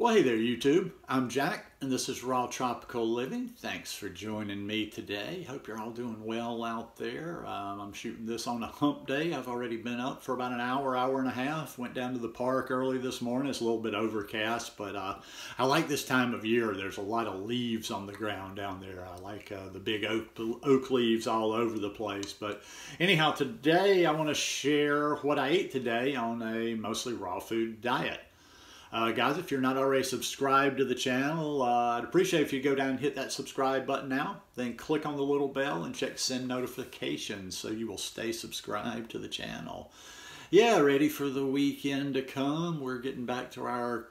Well, hey there, YouTube. I'm Jack, and this is Raw Tropical Living. Thanks for joining me today. Hope you're all doing well out there. I'm shooting this on a hump day. I've already been up for about an hour, hour and a half. Went down to the park early this morning. It's a little bit overcast, but I like this time of year. There's a lot of leaves on the ground down there. I like the big oak leaves all over the place. But anyhow, today I want to share what I ate today on a mostly raw food diet. Guys, if you're not already subscribed to the channel, I'd appreciate if you go down and hit that subscribe button now. Then click on the little bell and check send notifications so you will stay subscribed to the channel. Yeah, ready for the weekend to come. We're getting back to our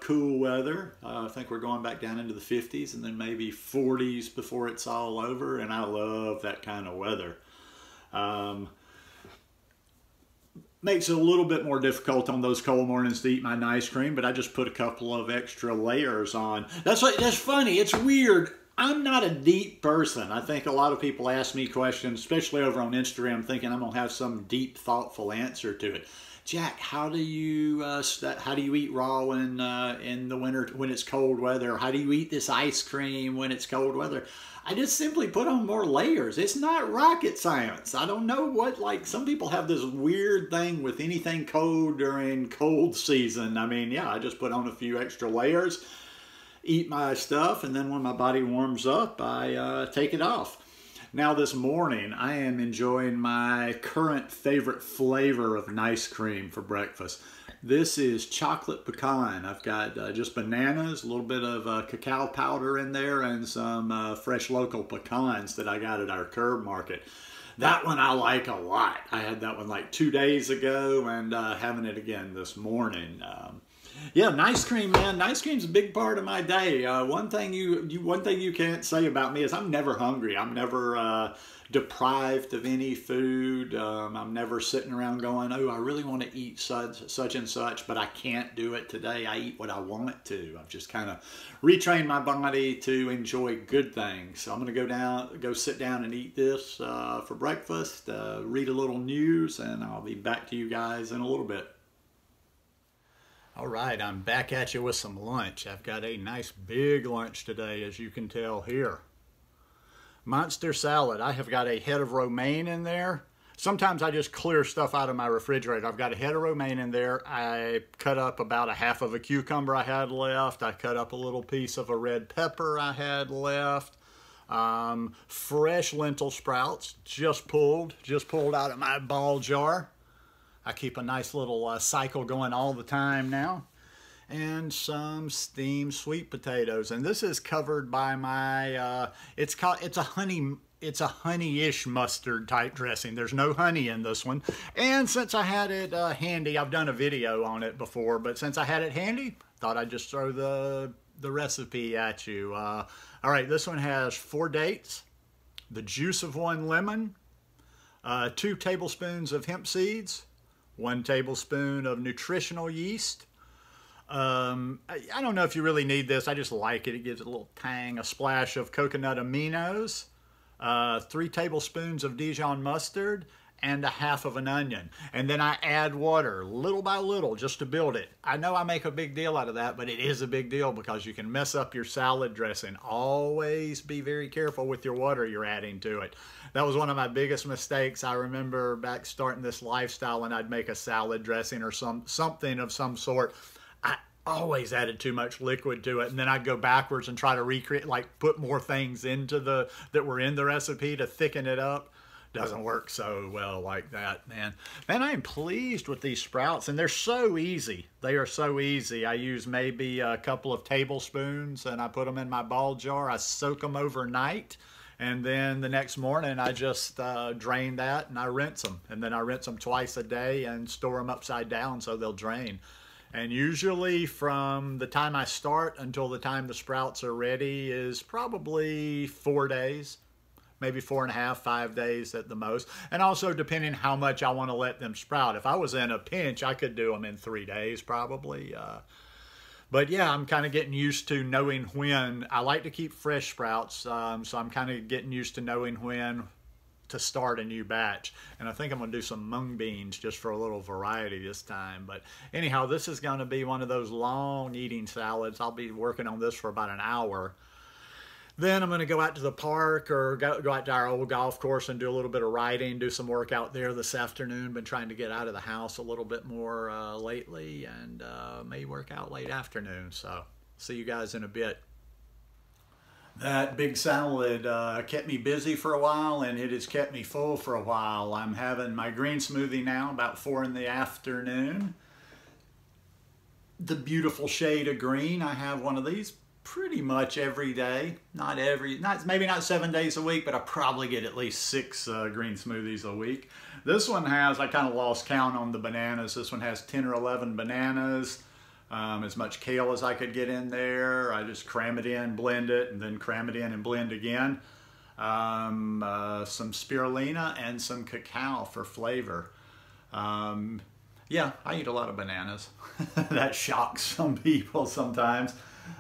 cool weather. I think we're going back down into the 50s and then maybe 40s before it's all over. And I love that kind of weather. Makes it a little bit more difficult on those cold mornings to eat my ice cream, but I just put a couple of extra layers on. That's funny. It's weird. I'm not a deep person. I think a lot of people ask me questions, especially over on Instagram, thinking I'm gonna have some deep, thoughtful answer to it. Jack, how do you eat raw in the winter when it's cold weather? How do you eat this ice cream when it's cold weather? I just simply put on more layers. It's not rocket science. I don't know what, like, some people have this weird thing with anything cold during cold season. I mean, yeah, I just put on a few extra layers, eat my stuff, and then when my body warms up, I take it off. Now this morning, I am enjoying my current favorite flavor of ice cream for breakfast. This is chocolate pecan. I've got just bananas, a little bit of cacao powder in there, and some fresh local pecans that I got at our curb market. That one I like a lot. I had that one like 2 days ago and having it again this morning. Yeah, ice cream, man. Ice cream's a big part of my day. One thing you can't say about me is I'm never hungry. I'm never deprived of any food. I'm never sitting around going, oh, I really want to eat such and such, but I can't do it today. I eat what I want to. I've just kind of retrained my body to enjoy good things. So I'm going to go sit down and eat this for breakfast, read a little news, and I'll be back to you guys in a little bit. All right, I'm back at you with some lunch. I've got a nice big lunch today, as you can tell here. Monster salad. I have got a head of romaine in there. Sometimes I just clear stuff out of my refrigerator. I've got a head of romaine in there. I cut up about a half of a cucumber I had left. I cut up a little piece of a red pepper I had left. Fresh lentil sprouts, just pulled out of my ball jar. I keep a nice little cycle going all the time now. And some steamed sweet potatoes. And this is covered by my, it's a honey-ish mustard type dressing. There's no honey in this one. And since I had it handy, I've done a video on it before, but since I had it handy, thought I'd just throw the recipe at you. All right, this one has 4 dates, the juice of 1 lemon, 2 tablespoons of hemp seeds, 1 tablespoon of nutritional yeast. I don't know if you really need this. I just like it. It gives it a little tang, a splash of coconut aminos, 3 tablespoons of Dijon mustard, and a half of an onion. And then I add water little by little just to build it. I know I make a big deal out of that, but it is a big deal because you can mess up your salad dressing. Always be very careful with your water you're adding to it. That was one of my biggest mistakes. I remember back starting this lifestyle and I'd make a salad dressing or something of some sort. I always added too much liquid to it, and then I'd go backwards and try to recreate, like put more things into that were in the recipe to thicken it up. Doesn't work so well like that, man. Man, I am pleased with these sprouts, and they're so easy. They are so easy. I use maybe a couple of tablespoons, and I put them in my ball jar. I soak them overnight, and then the next morning I just drain that, and I rinse them. And then I rinse them twice a day and store them upside down so they'll drain. And usually from the time I start until the time the sprouts are ready is probably 4 days. Maybe 4.5, 5 days at the most. And also depending how much I want to let them sprout. If I was in a pinch, I could do them in 3 days probably. But yeah, I'm kind of getting used to knowing when. I like to keep fresh sprouts, so I'm kind of getting used to knowing when to start a new batch. And I think I'm going to do some mung beans just for a little variety this time. But anyhow, this is going to be one of those long eating salads. I'll be working on this for about an hour. Then I'm going to go out to the park or go out to our old golf course and do a little bit of riding, do some work out there this afternoon. Been trying to get out of the house a little bit more lately, and may work out late afternoon. So see you guys in a bit. That big salad kept me busy for a while, and it has kept me full for a while. I'm having my green smoothie now, about 4 in the afternoon. The beautiful shade of green. I have one of these pretty much every day. Maybe not 7 days a week, but I probably get at least 6 green smoothies a week. This one has, I kind of lost count on the bananas. This one has 10 or 11 bananas, as much kale as I could get in there. I just cram it in, blend it, and then cram it in and blend again. Some spirulina and some cacao for flavor. Yeah, I eat a lot of bananas. That shocks some people sometimes.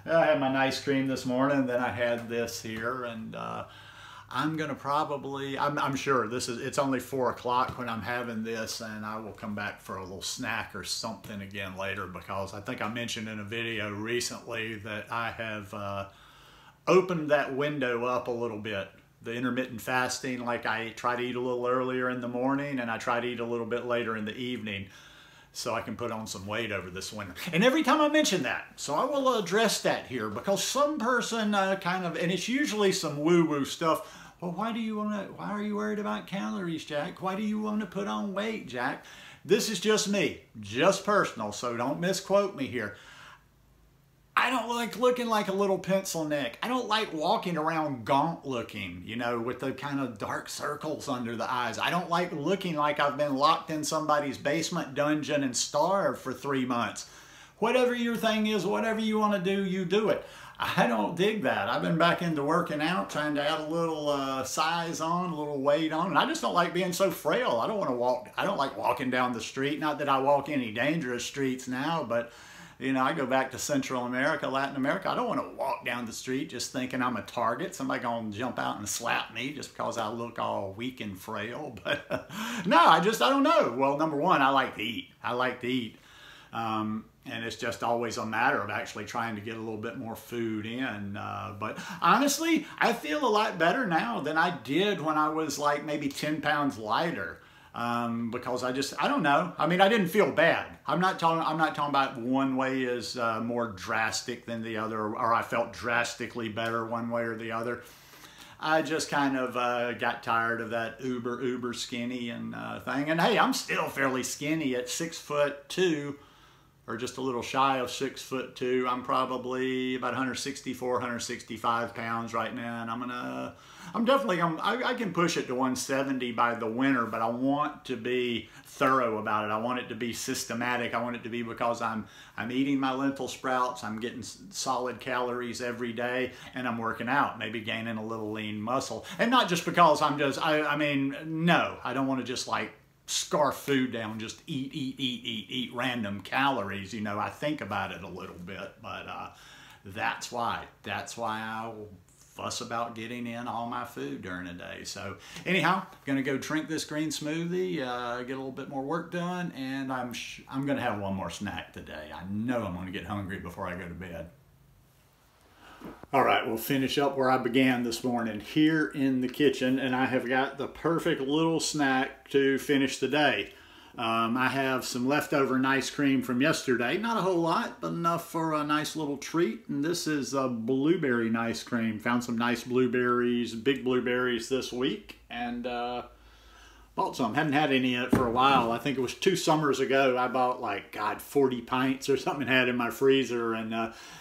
I had my ice cream this morning, then I had this here, and I'm gonna probably, I'm sure it's only 4 o'clock when I'm having this, and I will come back for a little snack or something again later, because I think I mentioned in a video recently that I have opened that window up a little bit. The intermittent fasting, like I try to eat a little earlier in the morning and I try to eat a little bit later in the evening, so I can put on some weight over this winter. And every time I mention that, so I will address that here, because some person and it's usually some woo-woo stuff. Well, why are you worried about calories, Jack? Why do you want to put on weight, Jack? This is just me, just personal, so don't misquote me here. I don't like looking like a little pencil neck. I don't like walking around gaunt looking, you know, with the kind of dark circles under the eyes. I don't like looking like I've been locked in somebody's basement dungeon and starved for 3 months. Whatever your thing is, whatever you want to do, you do it. I don't dig that. I've been back into working out, trying to add a little size on, a little weight on, and I just don't like being so frail. I don't like walking down the street. Not that I walk any dangerous streets now, but you know, I go back to Central America, Latin America. I don't want to walk down the street just thinking I'm a target. Somebody gonna jump out and slap me just because I look all weak and frail. But no, I don't know. Well, number one, I like to eat. And it's just always a matter of actually trying to get a little bit more food in. But honestly, I feel a lot better now than I did when I was like maybe 10 pounds lighter. Because I don't know. I mean, I didn't feel bad. I'm not talking about one way is more drastic than the other, or I felt drastically better one way or the other. I just kind of got tired of that uber skinny and thing. And hey, I'm still fairly skinny at 6'2", or just a little shy of 6'2". I'm probably about 164, 165 pounds right now, and I can push it to 170 by the winter, but I want to be thorough about it. I want it to be systematic. I want it to be because I'm eating my lentil sprouts, I'm getting solid calories every day, and I'm working out, maybe gaining a little lean muscle. And not just because no, I don't want to just like scarf food down, just eat random calories. You know, I think about it a little bit, but that's why I fuss about getting in all my food during the day. So anyhow, I'm gonna go drink this green smoothie, get a little bit more work done, and I'm gonna have one more snack today. I know I'm gonna get hungry before I go to bed. All right, we'll finish up where I began this morning, here in the kitchen, and I have got the perfect little snack to finish the day. I have some leftover ice cream from yesterday. Not a whole lot, but enough for a nice little treat. And this is a blueberry ice cream. Found some nice blueberries, big blueberries this week, and bought some. Hadn't had any in it for a while. I think it was 2 summers ago. I bought like, 40 pints or something, had in my freezer, and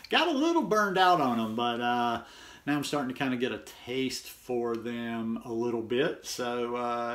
got a little burned out on them, but now I'm starting to kind of get a taste for them a little bit. So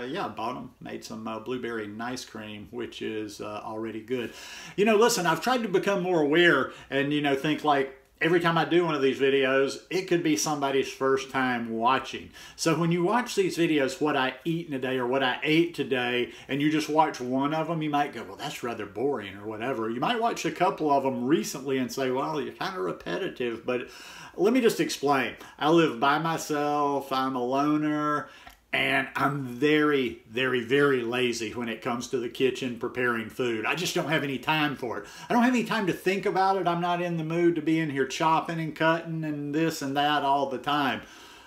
yeah, I bought them, made some blueberry ice cream, which is already good. You know, listen, I've tried to become more aware and, you know, think like, every time I do one of these videos, it could be somebody's first time watching. So when you watch these videos, what I eat in a day or what I ate today, and you just watch one of them, you might go, well, that's rather boring or whatever. You might watch a couple of them recently and say, well, you're kind of repetitive. But let me just explain. I live by myself. I'm a loner. And I'm very, very, very lazy when it comes to the kitchen preparing food. I just don't have any time for it. I don't have any time to think about it. I'm not in the mood to be in here chopping and cutting and this and that all the time.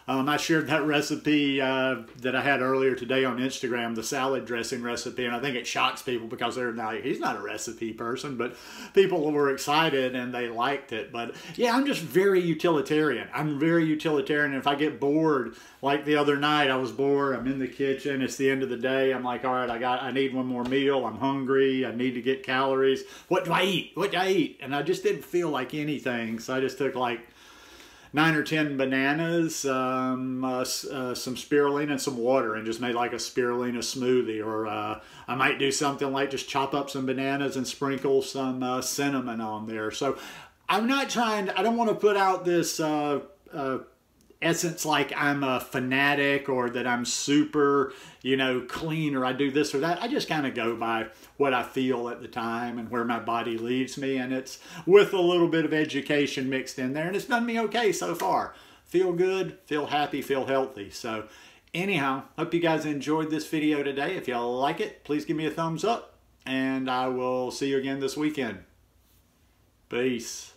I shared that recipe that I had earlier today on Instagram, the salad dressing recipe, and I think it shocks people because they're now, he's not a recipe person, but people were excited and they liked it. But yeah, I'm just very utilitarian. I'm very utilitarian. If I get bored, like the other night, I was bored, I'm in the kitchen, it's the end of the day, I'm like, all right, I need one more meal, I'm hungry, I need to get calories. What do I eat? What do I eat? And I just didn't feel like anything, so I just took like 9 or 10 bananas, some spirulina, and some water, and just made like a spirulina smoothie. Or I might do something like just chop up some bananas and sprinkle some cinnamon on there. So I'm not trying to, I don't want to put out this essence like I'm a fanatic or that I'm super, you know, clean or I do this or that. I just kind of go by what I feel at the time and where my body leads me, and it's with a little bit of education mixed in there, and it's done me okay so far. Feel good, feel happy, feel healthy. So anyhow, hope you guys enjoyed this video today. If y'all like it, please give me a thumbs up, and I will see you again this weekend. Peace.